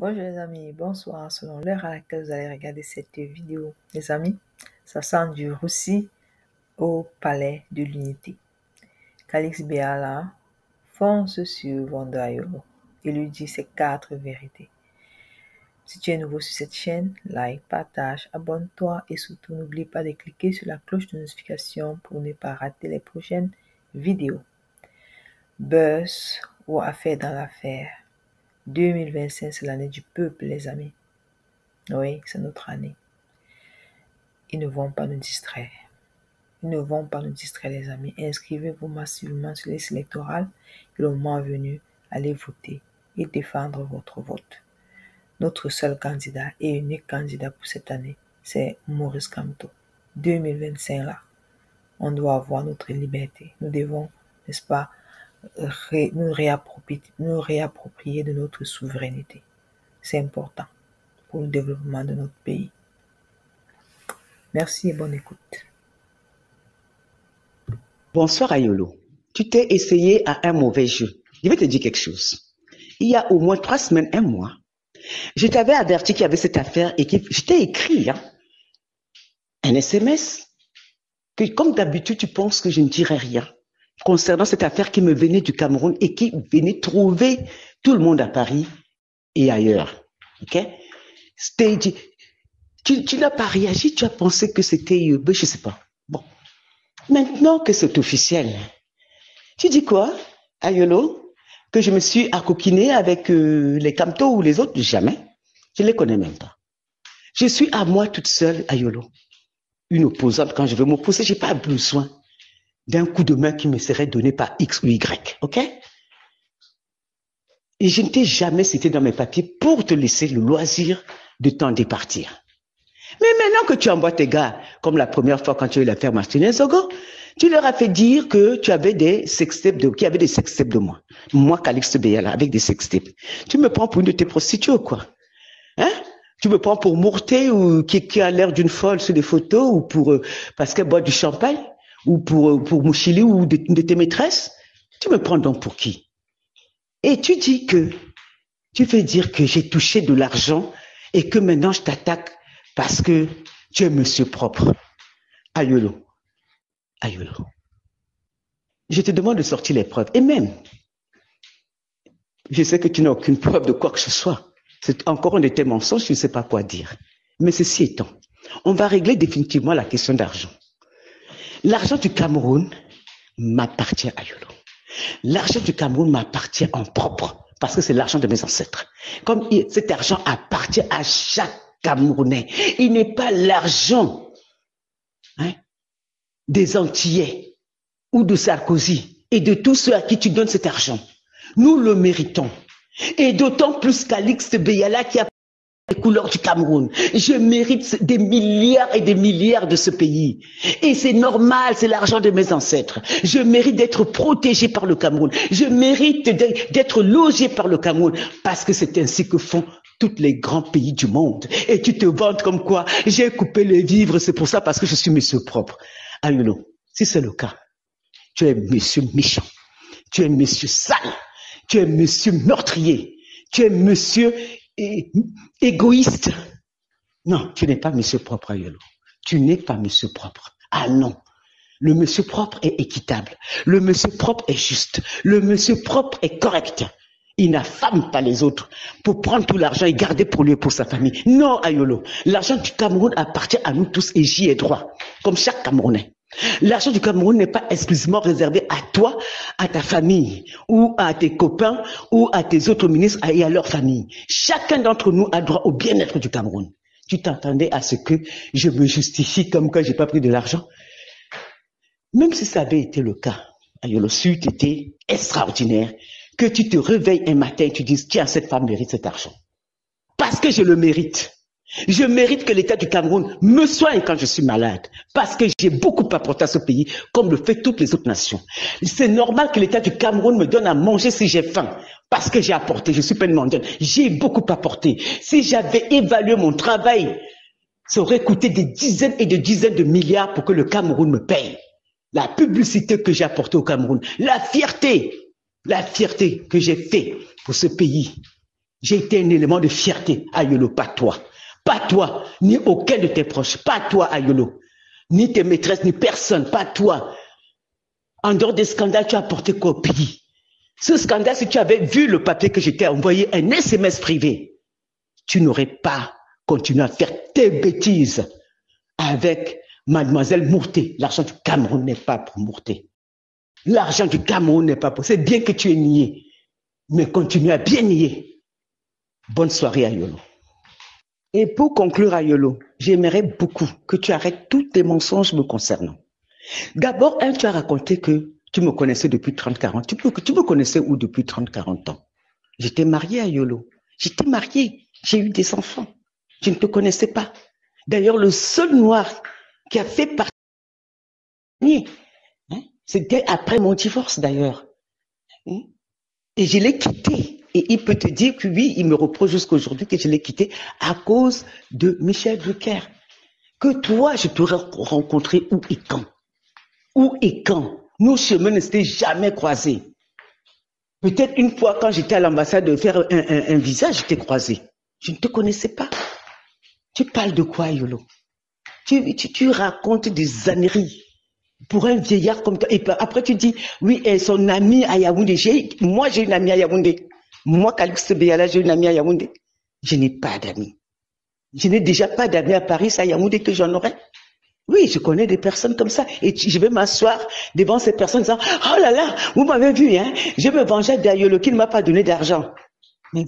Bonjour les amis, bonsoir. Selon l'heure à laquelle vous allez regarder cette vidéo, les amis, ça sent du roussi au palais de l'unité. Calix Béala fonce sur Wanda-Ayolo et lui dit ses 4 vérités. Si tu es nouveau sur cette chaîne, like, partage, abonne-toi et surtout n'oublie pas de cliquer sur la cloche de notification pour ne pas rater les prochaines vidéos. Buzz ou affaire dans l'affaire. 2025, c'est l'année du peuple, les amis. Oui, c'est notre année. Ils ne vont pas nous distraire. Ils ne vont pas nous distraire, les amis. Inscrivez-vous massivement sur les listes électorales et le moment venu, allez voter et défendre votre vote. Notre seul candidat et unique candidat pour cette année, c'est Maurice Kamto. 2025, là, on doit avoir notre liberté. Nous devons, n'est-ce pas, nous réapproprier de notre souveraineté. C'est important pour le développement de notre pays. Merci et bonne écoute. Bonsoir Ayolo. Tu t'es essayé à un mauvais jeu. Je vais te dire quelque chose. Il y a au moins 3 semaines, 1 mois, je t'avais averti qu'il y avait cette affaire et que je t'ai écrit un SMS que comme d'habitude tu penses que je ne dirais rien concernant cette affaire qui me venait du Cameroun et qui venait trouver tout le monde à Paris et ailleurs. Ok? Tu n'as pas réagi, tu as pensé que c'était, je ne sais pas. Bon. Maintenant que c'est officiel, tu dis quoi, Ayolo? Que je me suis accoquinée avec les Kamto ou les autres? Jamais. Je ne les connais même pas. Je suis à moi toute seule, Ayolo. Une opposante, quand je veux m'opposer, je n'ai pas besoin d'un coup de main qui me serait donné par X ou Y. Ok? Et je ne t'ai jamais cité dans mes papiers pour te laisser le loisir de t'en départir. Mais maintenant que tu envoies tes gars, comme la première fois quand tu as eu l'affaire Martinez Zogo, tu leur as fait dire que tu avais des sextapes qu'il y avait des sextapes de moi. Moi, Calix Béala, avec des sextapes. Tu me prends pour une de tes prostituées ou quoi? Hein? Tu me prends pour Mourté ou qui a l'air d'une folle sur des photos ou pour parce qu'elle boit du champagne ou pour Mouchili ou de tes maîtresses? Tu me prends donc pour qui? Et tu fais dire que j'ai touché de l'argent et que maintenant je t'attaque parce que tu es monsieur propre. Ayolo. Ayolo. Je te demande de sortir les preuves. Et même, je sais que tu n'as aucune preuve de quoi que ce soit. C'est encore un de tes mensonges, je ne sais pas quoi dire. Mais ceci étant, on va régler définitivement la question d'argent. L'argent du Cameroun m'appartient, Ayolo. L'argent du Cameroun m'appartient en propre, parce que c'est l'argent de mes ancêtres. Comme cet argent appartient à chaque Camerounais. Il n'est pas l'argent des Antillais ou de Sarkozy et de tous ceux à qui tu donnes cet argent. Nous le méritons. Et d'autant plus qu'Alix Béala qui a les couleurs du Cameroun. Je mérite des milliards et des milliards de ce pays. Et c'est normal, c'est l'argent de mes ancêtres. Je mérite d'être protégé par le Cameroun. Je mérite d'être logé par le Cameroun parce que c'est ainsi que font tous les grands pays du monde. Et tu te vantes comme quoi j'ai coupé les vivres, c'est pour ça parce que je suis monsieur propre. Ayolo, si c'est le cas, tu es monsieur méchant, tu es monsieur sale, tu es monsieur meurtrier, tu es monsieur égoïste. Non, tu n'es pas monsieur propre, Ayolo. Tu n'es pas monsieur propre. Ah non. Le monsieur propre est équitable. Le monsieur propre est juste. Le monsieur propre est correct. Il n'affame pas les autres pour prendre tout l'argent et garder pour lui et pour sa famille. Non, Ayolo. L'argent du Cameroun appartient à nous tous et j'y ai droit, comme chaque Camerounais. L'argent du Cameroun n'est pas exclusivement réservé à toi, à ta famille, ou à tes copains, ou à tes autres ministres et à leur famille. Chacun d'entre nous a droit au bien-être du Cameroun. Tu t'entendais à ce que je me justifie comme quand j'ai pas pris de l'argent? Même si ça avait été le cas, Ayolo, c'eût été extraordinaire que tu te réveilles un matin et tu dises, tiens, cette femme mérite cet argent. Parce que je le mérite. Je mérite que l'État du Cameroun me soigne quand je suis malade, parce que j'ai beaucoup apporté à ce pays, comme le fait toutes les autres nations. C'est normal que l'État du Cameroun me donne à manger si j'ai faim, parce que j'ai apporté, je suis pas une mondiale, j'ai beaucoup apporté. Si j'avais évalué mon travail, ça aurait coûté des dizaines et des dizaines de milliards pour que le Cameroun me paye. La publicité que j'ai apportée au Cameroun, la fierté que j'ai fait pour ce pays. J'ai été un élément de fierté, Ayolo, pas toi. Pas toi, ni aucun de tes proches. Pas toi, Ayolo. Ni tes maîtresses, ni personne. Pas toi. En dehors des scandales, tu as apporté quoi au pays? Ce scandale, si tu avais vu le papier que j'étais envoyé, un SMS privé, tu n'aurais pas continué à faire tes bêtises avec mademoiselle Mourté. L'argent du Cameroun n'est pas pour Mourté. L'argent du Cameroun n'est pas pour... C'est bien que tu aies nié, mais continue à bien nier. Bonne soirée, Ayolo. Et pour conclure, Ayolo, j'aimerais beaucoup que tu arrêtes tous tes mensonges me concernant. D'abord, tu as raconté que tu me connaissais depuis 30-40. Tu me connaissais où depuis 30-40 ans? J'étais mariée, Ayolo. J'étais mariée. J'ai eu des enfants. Je ne te connaissais pas. D'ailleurs, le seul noir qui a fait partie, c'était après mon divorce, d'ailleurs. Et je l'ai quitté. Et il peut te dire que oui, il me reproche jusqu'à aujourd'hui que je l'ai quitté à cause de Michel Drucker. Que toi, je t'aurais rencontré où et quand? Où et quand? Nos chemins ne s'étaient jamais croisés. Peut-être une fois quand j'étais à l'ambassade de faire un visa, je t'ai croisé. Je ne te connaissais pas. Tu parles de quoi, Yolo? Tu racontes des âneries pour un vieillard comme toi. Et après, tu dis, oui, et son ami à Yaoundé. Moi, j'ai une amie à Yaoundé. Moi, Calixte Béala, j'ai une amie à Yaoundé. Je n'ai pas d'amis. Je n'ai déjà pas d'amis à Paris, c'est à Yaoundé que j'en aurais. Oui, je connais des personnes comme ça. Et je vais m'asseoir devant ces personnes en disant, oh là là, vous m'avez vu, hein, je me vengeais d'Ayolo qui ne m'a pas donné d'argent. Mais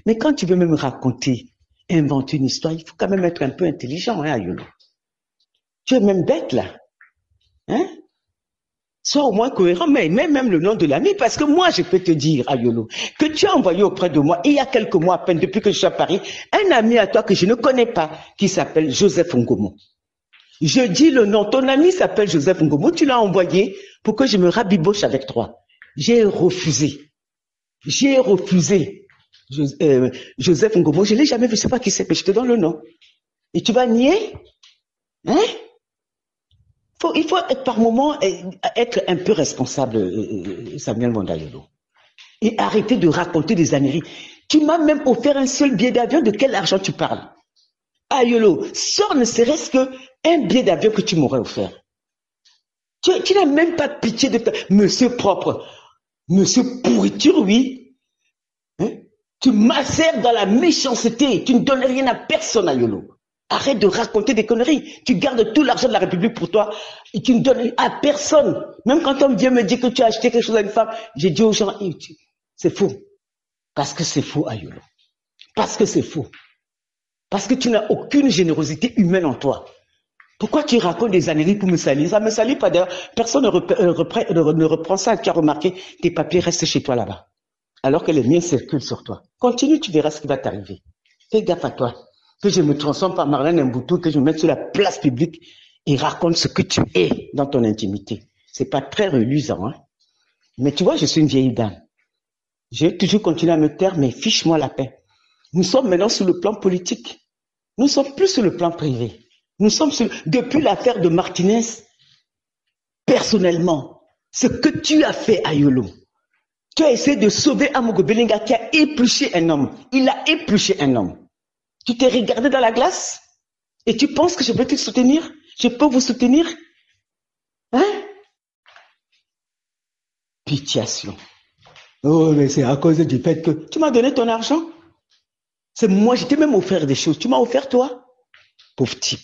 mais quand tu veux me raconter, inventer une histoire, il faut quand même être un peu intelligent, hein, Ayolo. Tu es même bête, là. Hein? Sois au moins cohérent, mais même le nom de l'ami, parce que moi, je peux te dire, Ayolo, que tu as envoyé auprès de moi, il y a quelques mois à peine, depuis que je suis à Paris, un ami à toi que je ne connais pas, qui s'appelle Joseph Ngomo. Je dis le nom, ton ami s'appelle Joseph Ngomo, tu l'as envoyé pour que je me rabiboche avec toi. J'ai refusé. J'ai refusé. Joseph Ngomo, je ne l'ai jamais vu, je ne sais pas qui c'est, mais je te donne le nom. Et tu vas nier? Hein? Il faut par moment être un peu responsable, Samuel Mondayolo. Et arrêter de raconter des âneries. Tu m'as même offert un seul billet d'avion, de quel argent tu parles? Ayolo, sors ne serait-ce qu'un billet d'avion que tu m'aurais offert. Tu n'as même pas pitié de toi. Monsieur propre, monsieur pourriture, oui. Hein? Tu macères dans la méchanceté. Tu ne donnes rien à personne, Ayolo. Arrête de raconter des conneries. Tu gardes tout l'argent de la République pour toi et tu ne donnes à personne. Même quand on vient me dire que tu as acheté quelque chose à une femme, j'ai dit aux gens, c'est faux. Parce que c'est faux, Ayolo. Parce que c'est faux. Parce que tu n'as aucune générosité humaine en toi. Pourquoi tu racontes des âneries pour me salir? Ça ne me salit pas d'ailleurs. Personne ne reprend ça. Tu as remarqué, tes papiers restent chez toi là-bas. Alors que les miens circulent sur toi. Continue, tu verras ce qui va t'arriver. Fais gaffe à toi. Que je me transforme par Marlène Mboutou, que je me mette sur la place publique et raconte ce que tu es dans ton intimité. C'est pas très reluisant, hein. Mais tu vois, je suis une vieille dame. Je vais toujours continuer à me taire, mais fiche-moi la paix. Nous sommes maintenant sur le plan politique. Nous ne sommes plus sur le plan privé. Nous sommes depuis l'affaire de Martinez, personnellement, ce que tu as fait, Ayolo, tu as essayé de sauver Amogo Belinga qui a épluché un homme. Il a épluché un homme. Tu t'es regardé dans la glace et tu penses que je peux te soutenir? Je peux vous soutenir? Hein? Pitiation. Oh, mais c'est à cause du fait que tu m'as donné ton argent. C'est moi, je t'ai même offert des choses. Tu m'as offert, toi? Pauvre type.